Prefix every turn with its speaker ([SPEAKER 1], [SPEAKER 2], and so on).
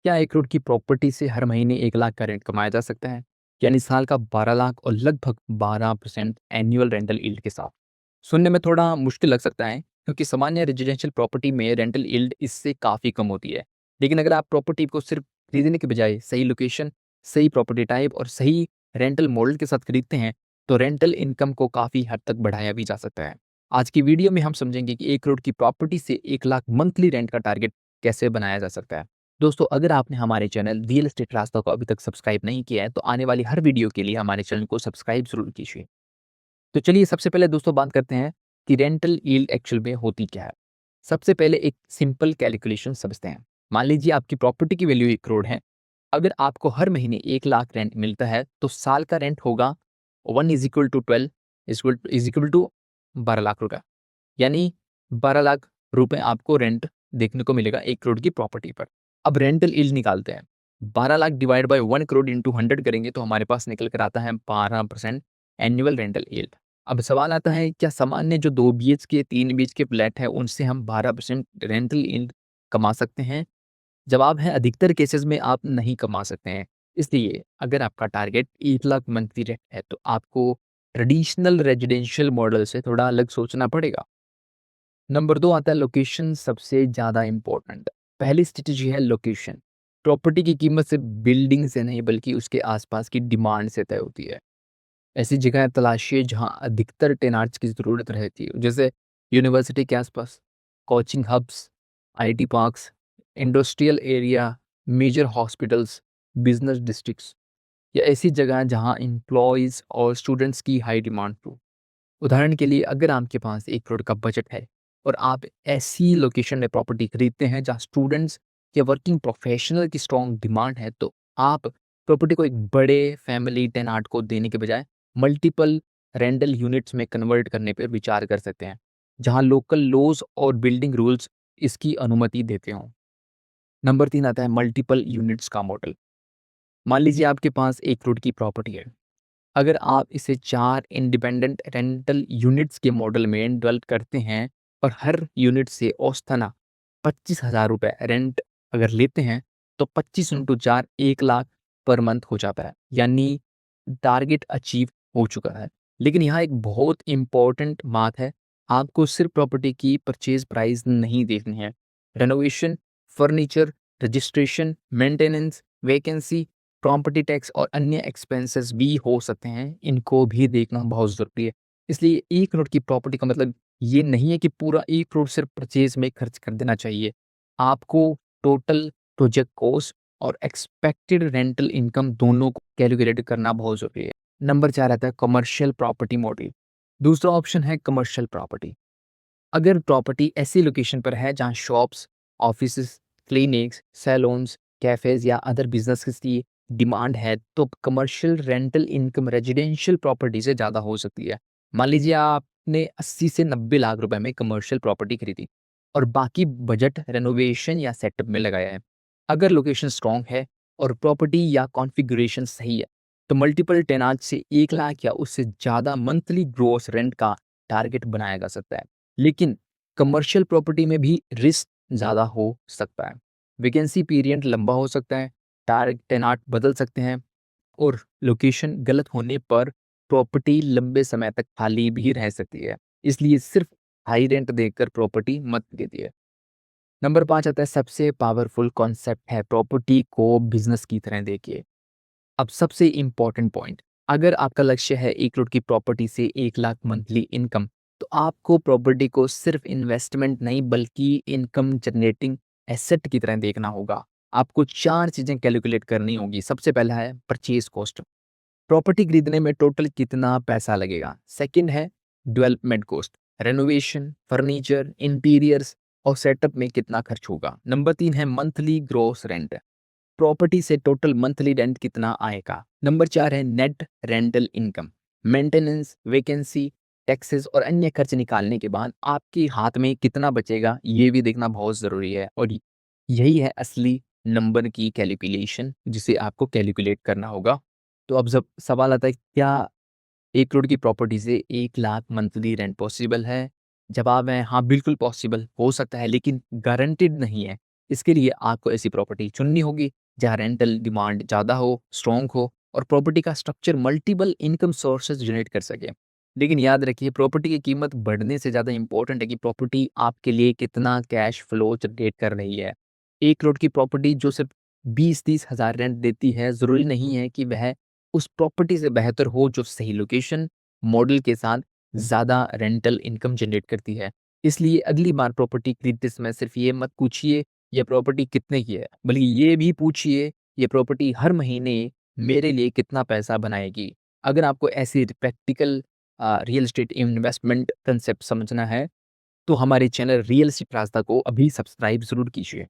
[SPEAKER 1] क्या 1 करोड़ की प्रॉपर्टी से हर महीने 1 लाख का रेंट कमाया जा सकता है? यानी साल का 12 लाख और लगभग 12% एनुअल रेंटल यील्ड के साथ। सुनने में थोड़ा मुश्किल लग सकता है क्योंकि सामान्य रेजिडेंशियल प्रॉपर्टी में रेंटल यील्ड इससे काफ़ी कम होती है। लेकिन अगर आप प्रॉपर्टी को सिर्फ खरीदने के बजाय सही लोकेशन, सही प्रॉपर्टी टाइप और सही रेंटल मॉडल के साथ खरीदते हैं, तो रेंटल इनकम को काफ़ी हद तक बढ़ाया भी जा सकता है। आज की वीडियो में हम समझेंगे कि 1 करोड़ की प्रॉपर्टी से 1 लाख मंथली रेंट का टारगेट कैसे बनाया जा सकता है। दोस्तों, अगर आपने हमारे चैनल रियल एस्टेट रास्ता को अभी तक सब्सक्राइब नहीं किया है, तो आने वाली हर वीडियो के लिए हमारे चैनल को सब्सक्राइब ज़रूर कीजिए। तो चलिए सबसे पहले दोस्तों बात करते हैं कि रेंटल यील्ड एक्चुअल में होती क्या है। सबसे पहले एक सिंपल कैलकुलेशन समझते हैं। मान लीजिए आपकी प्रॉपर्टी की वैल्यू 1 करोड़ है। अगर आपको हर महीने 1 लाख रेंट मिलता है, तो साल का रेंट होगा 1 is equal to 12 is equal to 12 lakh रुपए। यानी 12 लाख रुपए आपको रेंट देखने को मिलेगा 1 करोड़ की प्रॉपर्टी पर। अब रेंटल यील्ड निकालते हैं। 12 lakh divide by 1 crore into 100 करेंगे तो हमारे पास निकल कर आता है 12% एनुअल रेंटल यील्ड। अब सवाल आता है, क्या सामान्य जो 2 बीएचके 3 बीएचके फ्लैट है उनसे हम 12% रेंटल यील्ड कमा सकते हैं? जवाब है, अधिकतर केसेस में आप नहीं कमा सकते हैं। इसलिए अगर आपका टारगेट 1 लाख मंथली रेंट है, तो आपको ट्रेडिशनल रेजिडेंशियल मॉडल से थोड़ा अलग सोचना पड़ेगा। नंबर 2 आता है लोकेशन, सबसे ज़्यादा इम्पोर्टेंट। पहली स्ट्रेटेजी है लोकेशन। प्रॉपर्टी की कीमत सिर्फ बिल्डिंग से नहीं बल्कि उसके आसपास की डिमांड से तय होती है। ऐसी जगह तलाशिए जहां अधिकतर टेनार्ट्स की ज़रूरत रहती है, जैसे यूनिवर्सिटी के आसपास, coaching hubs, IT parks, industrial area, major hospitals, business districts या ऐसी जगह जहां एम्प्लॉयज़ और स्टूडेंट्स की हाई डिमांड हो। उदाहरण के लिए, अगर आपके पास 1 करोड़ का बजट है और आप ऐसी लोकेशन में प्रॉपर्टी खरीदते हैं जहाँ स्टूडेंट्स या वर्किंग प्रोफेशनल की स्ट्रॉन्ग डिमांड है, तो आप प्रॉपर्टी को एक बड़े फैमिली टेनांट को देने के बजाय मल्टीपल रेंटल यूनिट्स में कन्वर्ट करने पर विचार कर सकते हैं, जहाँ लोकल लॉज और बिल्डिंग रूल्स इसकी अनुमति देते हों। नंबर 3 आता है मल्टीपल यूनिट्स का मॉडल। मान लीजिए आपके पास 1 करोड़ की प्रॉपर्टी है। अगर आप इसे 4 इंडिपेंडेंट रेंटल यूनिट्स के मॉडल में डेवलप करते हैं और हर यूनिट से औसतन 25,000 रुपए रेंट अगर लेते हैं, तो 25 इंटू 4 1 लाख पर मंथ हो जाता है। यानी टारगेट अचीव हो चुका है। लेकिन यहाँ एक बहुत इंपॉर्टेंट बात है, आपको सिर्फ प्रॉपर्टी की परचेज प्राइस नहीं देखनी है। Renovation, furniture, registration, maintenance, vacancy, property tax और अन्य एक्सपेंसेस भी हो सकते हैं, इनको भी देखना बहुत ज़रूरी है। इसलिए 1 करोड़ की प्रॉपर्टी का मतलब ये नहीं है कि पूरा 1 करोड़ सिर्फ परचेज़ में खर्च कर देना चाहिए। आपको टोटल प्रोजेक्ट कॉस्ट और एक्सपेक्टेड रेंटल इनकम दोनों को कैलकुलेट करना बहुत ज़रूरी है। नंबर 4 आता है कमर्शियल प्रॉपर्टी मॉडल। दूसरा ऑप्शन है कमर्शियल प्रॉपर्टी। अगर प्रॉपर्टी ऐसी लोकेशन पर है जहाँ shops, offices, clinics, saloons, cafes या अदर बिज़नेसेस की डिमांड है, तो commercial rental income residential property से ज़्यादा हो सकती है। मान लीजिए आपने 80 से 90 लाख रुपए में कमर्शियल प्रॉपर्टी खरीदी और बाकी बजट रेनोवेशन या सेटअप में लगाया है। अगर लोकेशन स्ट्रॉन्ग है और प्रॉपर्टी या कॉन्फ़िगरेशन सही है, तो मल्टीपल टेनांट से 1 लाख या उससे ज़्यादा मंथली ग्रॉस रेंट का टारगेट बनाया जा सकता है। लेकिन कमर्शियल प्रॉपर्टी में भी रिस्क ज़्यादा हो सकता है। वैकेंसी पीरियड लंबा हो सकता है, टेनांट बदल सकते हैं और लोकेशन गलत होने पर प्रॉपर्टी लंबे समय तक खाली भी रह सकती है। इसलिए सिर्फ हाई रेंट देखकर प्रॉपर्टी मत खरीदिए। नंबर 5 आता है सबसे पावरफुल कॉन्सेप्ट है प्रॉपर्टी को बिज़नेस की तरह देखिए। अब सबसे इम्पोर्टेंट पॉइंट, अगर आपका लक्ष्य है 1 करोड़ की प्रॉपर्टी से 1 लाख मंथली इनकम, तो आपको प्रॉपर्टी को सिर्फ इन्वेस्टमेंट नहीं बल्कि इनकम जनरेटिंग एसेट की तरह देखना होगा। आपको 4 चीज़ें कैलकुलेट करनी होगी। सबसे पहला है परचेज़ कॉस्ट। प्रॉपर्टी खरीदने में टोटल कितना पैसा लगेगा? सेकंड है development cost, renovation, furniture, interiors और सेटअप में कितना खर्च होगा। नंबर 3 है मंथली ग्रॉस रेंट, प्रॉपर्टी से टोटल मंथली रेंट कितना आएगा। नंबर 4 है net rental income, maintenance, vacancy, taxes और अन्य खर्च निकालने के बाद आपके हाथ में कितना बचेगा, ये भी देखना बहुत ज़रूरी है। और यही है असली नंबर की कैलकुलेशन जिसे आपको कैलकुलेट करना होगा। तो अब जब सवाल आता है, क्या 1 करोड़ की प्रॉपर्टी से 1 लाख मंथली रेंट पॉसिबल है? जवाब है हाँ, बिल्कुल पॉसिबल हो सकता है, लेकिन गारंटीड नहीं है। इसके लिए आपको ऐसी प्रॉपर्टी चुननी होगी जहाँ रेंटल डिमांड ज़्यादा हो, स्ट्रॉन्ग हो और प्रॉपर्टी का structure multiple income sources generate कर सके। लेकिन याद रखिए प्रॉपर्टी की कीमत बढ़ने से ज़्यादा इम्पोर्टेंट है कि प्रॉपर्टी आपके लिए कितना कैश फ्लो जनरेट कर रही है। 1 करोड़ की प्रॉपर्टी जो सिर्फ 20-30 हज़ार रेंट देती है, ज़रूरी नहीं है कि वह उस प्रॉपर्टी से बेहतर हो जो सही लोकेशन, मॉडल के साथ ज़्यादा रेंटल इनकम जनरेट करती है। इसलिए अगली बार प्रॉपर्टी खरीदते समय सिर्फ ये मत पूछिए ये प्रॉपर्टी कितने की है, बल्कि ये भी पूछिए ये प्रॉपर्टी हर महीने मेरे लिए कितना पैसा बनाएगी। अगर आपको ऐसी practical real estate investment concept समझना है, तो हमारे चैनल रियल एस्टेट रास्ता को अभी सब्सक्राइब ज़रूर कीजिए।